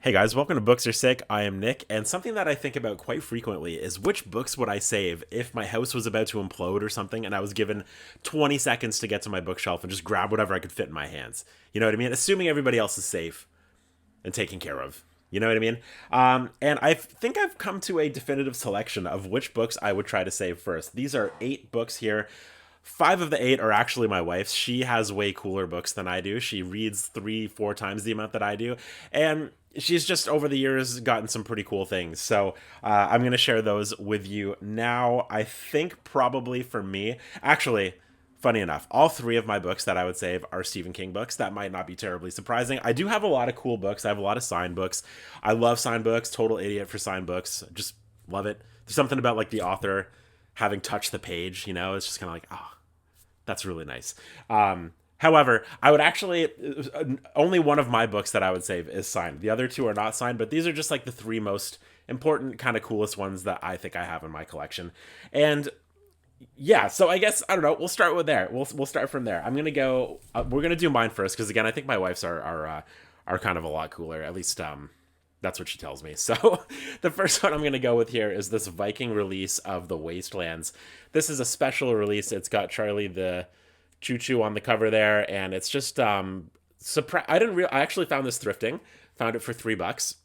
Hey guys, welcome to Books Are Sick. I am Nick, and something that I think about quite frequently is which books would I save if my house was about to implode or something and I was given 20 seconds to get to my bookshelf and just grab whatever I could fit in my hands. You know what I mean? Assuming everybody else is safe and taken care of. You know what I mean? And I think I've come to a definitive selection of which books I would try to save first. These are 8 books here. 5 of the 8 are actually my wife's. She has way cooler books than I do. She reads 3, 4 times the amount that I do. And she's just over the years gotten some pretty cool things. So I'm going to share those with you now. I think probably for me, actually, funny enough, all 3 of my books that I would save are Stephen King books. That might not be terribly surprising. I do have a lot of cool books. I have a lot of signed books. I love signed books. Total idiot for signed books. Just love it. There's something about like the author having touched the page, you know, it's just kind of like, oh, that's really nice. However, I would actually only one of my books that I would save is signed. The other 2 are not signed, but these are just like the 3 most important, kind of coolest ones that I think I have in my collection. And yeah, so I guess I don't know. We'll start with there. We'll start from there. I'm gonna go. We're gonna do mine first because again, I think my wife's are kind of a lot cooler. At least that's what she tells me. So the first one I'm going to go with here is this Viking release of The Wastelands. This is a special release. It's got Charlie the Choo Choo on the cover there, and it's just surprise. I actually found this thrifting. Found it for $3.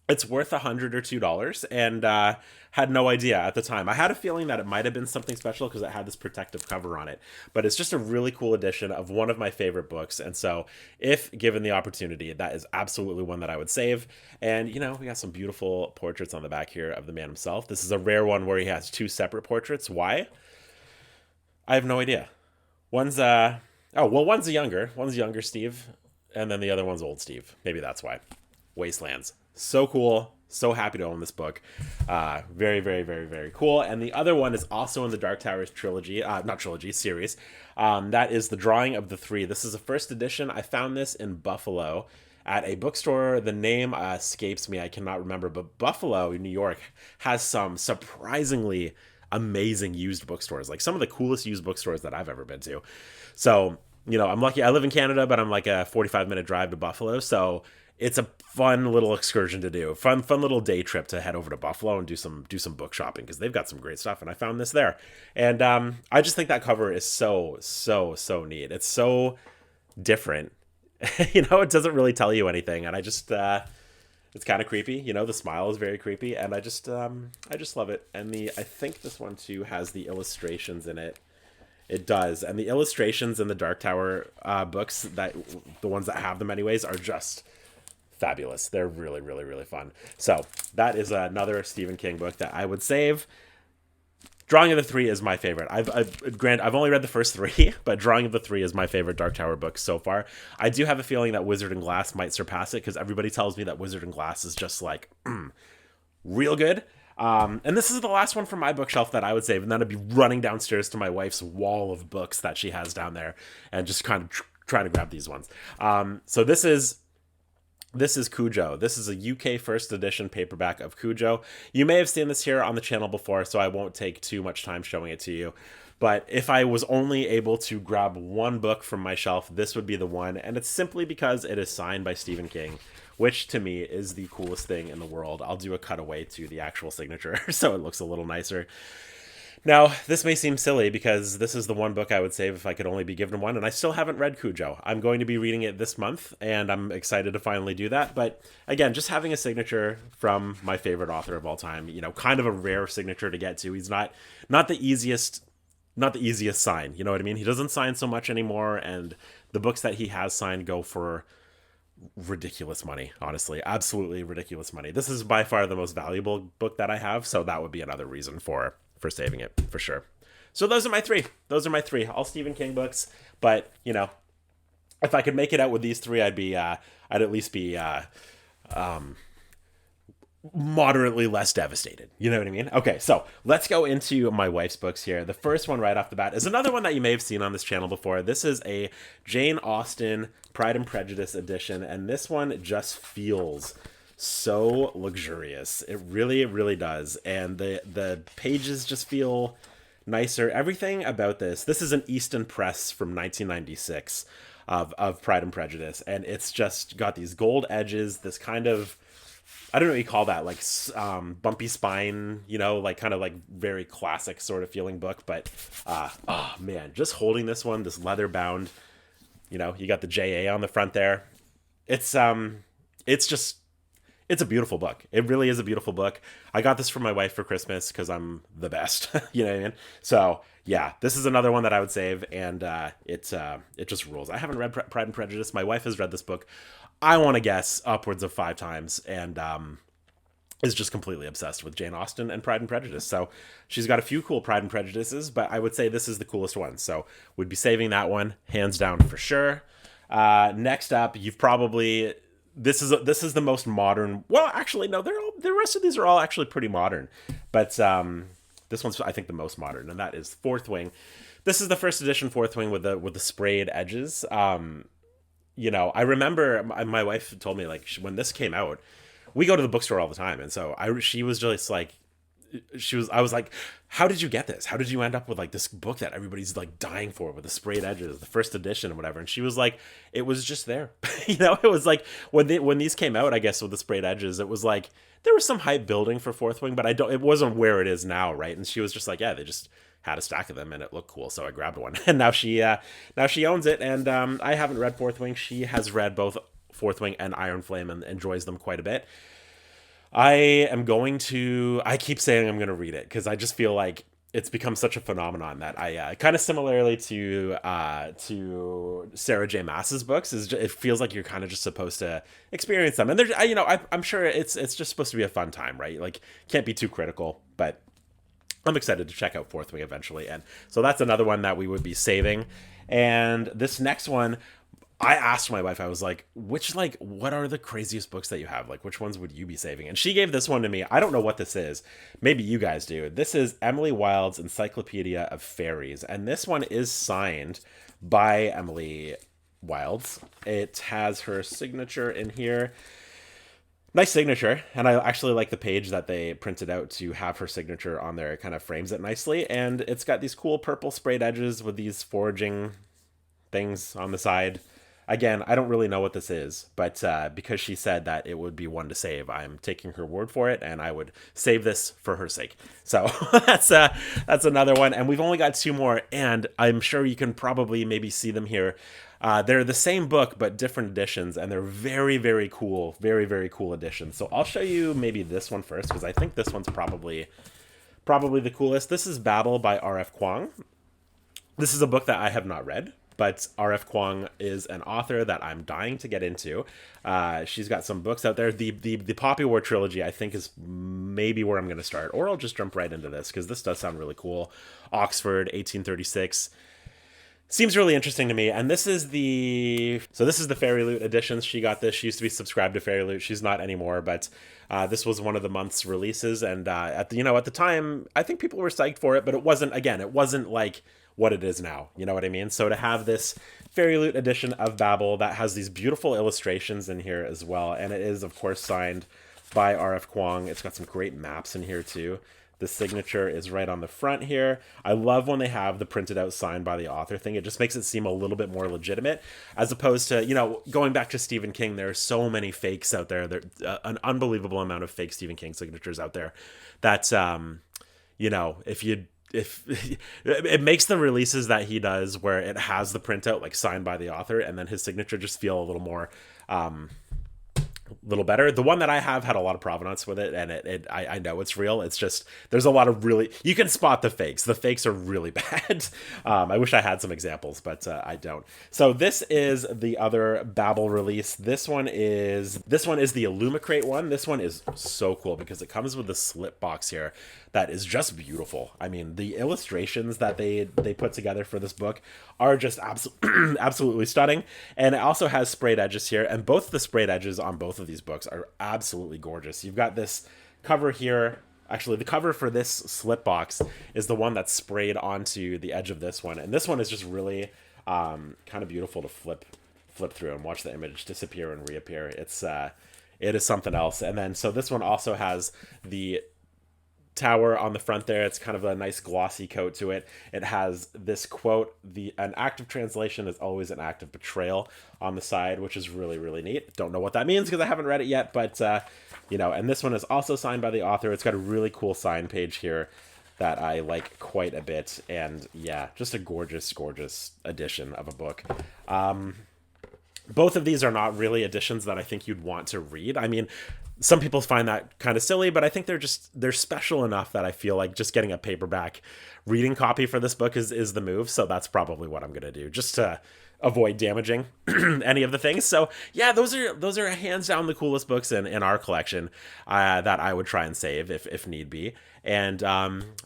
It's worth $100 or $2, and had no idea at the time. I had a feeling that it might have been something special because it had this protective cover on it, but it's just a really cool edition of one of my favorite books. And so if given the opportunity, that is absolutely one that I would save. And you know, we got some beautiful portraits on the back here of the man himself. This is a rare one where he has 2 separate portraits. Why? I have no idea. One's younger Steve, and then the other one's old Steve. Maybe that's why. Wastelands. So cool. So happy to own this book. Very, very, very, very cool. And the other one is also in the Dark Towers trilogy, not trilogy, series. That is The Drawing of the Three. This is a first edition. I found this in Buffalo at a bookstore. The name escapes me. I cannot remember. But Buffalo, New York, has some surprisingly amazing used bookstores. Like some of the coolest used bookstores that I've ever been to. So, you know, I'm lucky. I live in Canada, but I'm like a 45-minute drive to Buffalo. So it's a fun little excursion to do. Fun little day trip to head over to Buffalo and do some book shopping because they've got some great stuff. And I found this there. And I just think that cover is so neat. It's so different. You know, it doesn't really tell you anything. And I just it's kind of creepy. You know, the smile is very creepy. And I just love it. And I think this one too has the illustrations in it. It does. And the illustrations in the Dark Tower books, that the ones that have them anyways, are just fabulous. They're really, really, really fun. So that is another Stephen King book that I would save. Drawing of the Three is my favorite. I've only read the first 3, but Drawing of the Three is my favorite Dark Tower book so far. I do have a feeling that Wizard and Glass might surpass it because everybody tells me that Wizard and Glass is just like real good. And this is the last one from my bookshelf that I would save, and then I'd be running downstairs to my wife's wall of books that she has down there and just kind of trying to grab these ones. So this is Cujo. This is a UK first edition paperback of Cujo. You may have seen this here on the channel before, so I won't take too much time showing it to you. But if I was only able to grab one book from my shelf, this would be the one. And it's simply because it is signed by Stephen King, which to me is the coolest thing in the world. I'll do a cutaway to the actual signature so it looks a little nicer. Now, this may seem silly because this is the one book I would save if I could only be given one, and I still haven't read Cujo. I'm going to be reading it this month, and I'm excited to finally do that. But again, just having a signature from my favorite author of all time, you know, kind of a rare signature to get to. He's not the easiest sign, you know what I mean? He doesn't sign so much anymore, and the books that he has signed go for ridiculous money, honestly. Absolutely ridiculous money. This is by far the most valuable book that I have, so that would be another reason for saving it for sure. So those are my 3. All Stephen King books, but you know, if I could make it out with these 3, I'd at least be moderately less devastated. You know what I mean? Okay, so let's go into my wife's books here. The first one right off the bat is another one that you may have seen on this channel before. This is a Jane Austen Pride and Prejudice edition, and this one just feels so luxurious. It really, really does. And the pages just feel nicer. Everything about this is an Easton Press from 1996. of Pride and Prejudice, and it's just got these gold edges, this kind of, I don't know what you call that, like bumpy spine, like kind of like very classic sort of feeling book. But oh man, just holding this one, this leather bound, you got the JA on the front there. It's just, it's a beautiful book. It really is a beautiful book. I got this for my wife for Christmas because I'm the best. You know what I mean? So yeah, this is another one that I would save, and it just rules. I haven't read Pride and Prejudice. My wife has read this book, I want to guess, upwards of 5 times, and is just completely obsessed with Jane Austen and Pride and Prejudice. So she's got a few cool Pride and Prejudices, but I would say this is the coolest one. So we'd be saving that one hands down for sure. Next up, you've probably, this is the most modern. Well, actually, no, the rest of these are all actually pretty modern, but this one's, I think, the most modern, and that is Fourth Wing. This is the first edition Fourth Wing with the sprayed edges. I remember my wife told me, like, when this came out, we go to the bookstore all the time, and so she was just like, I was like, how did you get this? How did you end up with like this book that everybody's like dying for with the sprayed edges, the first edition or whatever? And she was like, it was just there. It was like when these came out, I guess, with the sprayed edges, it was like there was some hype building for Fourth Wing, but it wasn't where it is now, right? And she was just like, yeah, they just had a stack of them and it looked cool, so I grabbed one. And now she owns it, and I haven't read Fourth Wing. She has read both Fourth Wing and Iron Flame and enjoys them quite a bit. I keep saying I'm going to read it because I just feel like it's become such a phenomenon that I kind of similarly to Sarah J. Maas's books, it feels like you're kind of just supposed to experience them. And there's, I'm sure it's just supposed to be a fun time, right? Like, can't be too critical, but I'm excited to check out Fourth Wing eventually. And so that's another one that we would be saving. And this next one, I asked my wife, I was like, what are the craziest books that you have? Like, which ones would you be saving? And she gave this one to me. I don't know what this is. Maybe you guys do. This is Emily Wilde's Encyclopedia of Fairies. And this one is signed by Emily Wilde. It has her signature in here. Nice signature. And I actually like the page that they printed out to have her signature on there. It kind of frames it nicely. And it's got these cool purple sprayed edges with these foraging things on the side. Again, I don't really know what this is, but because she said that it would be one to save, I'm taking her word for it, and I would save this for her sake. So that's another one, and we've only got 2 more, and I'm sure you can probably maybe see them here. They're the same book, but different editions, and they're very, very cool, very, very cool editions. So I'll show you maybe this one first, because I think this one's probably the coolest. This is Babel by R.F. Kuang. This is a book that I have not read, but R.F. Kuang is an author that I'm dying to get into. She's got some books out there. The Poppy War trilogy, I think, is maybe where I'm going to start. Or I'll just jump right into this, because this does sound really cool. Oxford, 1836. Seems really interesting to me. And this is the Fairy Loot editions. She got this. She used to be subscribed to Fairy Loot. She's not anymore, but this was one of the month's releases. And at the time, I think people were psyched for it, but it wasn't like what it is now. You know what I mean? So to have this Fairy Loot edition of Babel that has these beautiful illustrations in here as well, and it is, of course, signed by R.F. Kuang. It's got some great maps in here, too. The signature is right on the front here. I love when they have the printed out signed by the author thing. It just makes it seem a little bit more legitimate, as opposed to, going back to Stephen King, there are so many fakes out there. There's an unbelievable amount of fake Stephen King signatures out there that, if it makes the releases that he does where it has the printout like signed by the author and then his signature just feel a little more little better. The one that I have had a lot of provenance with it, and I know it's real. It's just there's a lot of you can spot the fakes. The fakes are really bad. I wish I had some examples, but I don't. So this is the other Babel release. This one is the Illumicrate one. This one is so cool because it comes with a slip box here that is just beautiful. I mean, the illustrations that they put together for this book are just absolutely stunning. And it also has sprayed edges here, and both the sprayed edges on both of these books are absolutely gorgeous. You've got this cover here. Actually, the cover for this slip box is the one that's sprayed onto the edge of this one. And this one is just really kind of beautiful to flip through and watch the image disappear and reappear. It is something else. And then, so this one also has the tower on the front there. It's kind of a nice glossy coat to it. It has this quote, an act of translation is always an act of betrayal on the side, which is really, really neat. Don't know what that means because I haven't read it yet, but, and this one is also signed by the author. It's got a really cool sign page here that I like quite a bit. And yeah, just a gorgeous, gorgeous edition of a book. Both of these are not really editions that I think you'd want to read. I mean, some people find that kind of silly, but I think they're special enough that I feel like just getting a paperback reading copy for this book is the move. So that's probably what I'm going to do, just to avoid damaging any of the things. So yeah, those are hands down the coolest books in our collection that I would try and save if need be. And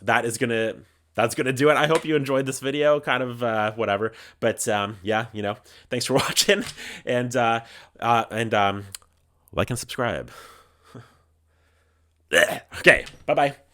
that's gonna do it. I hope you enjoyed this video, kind of whatever. But yeah, thanks for watching, and like and subscribe. Okay, bye bye.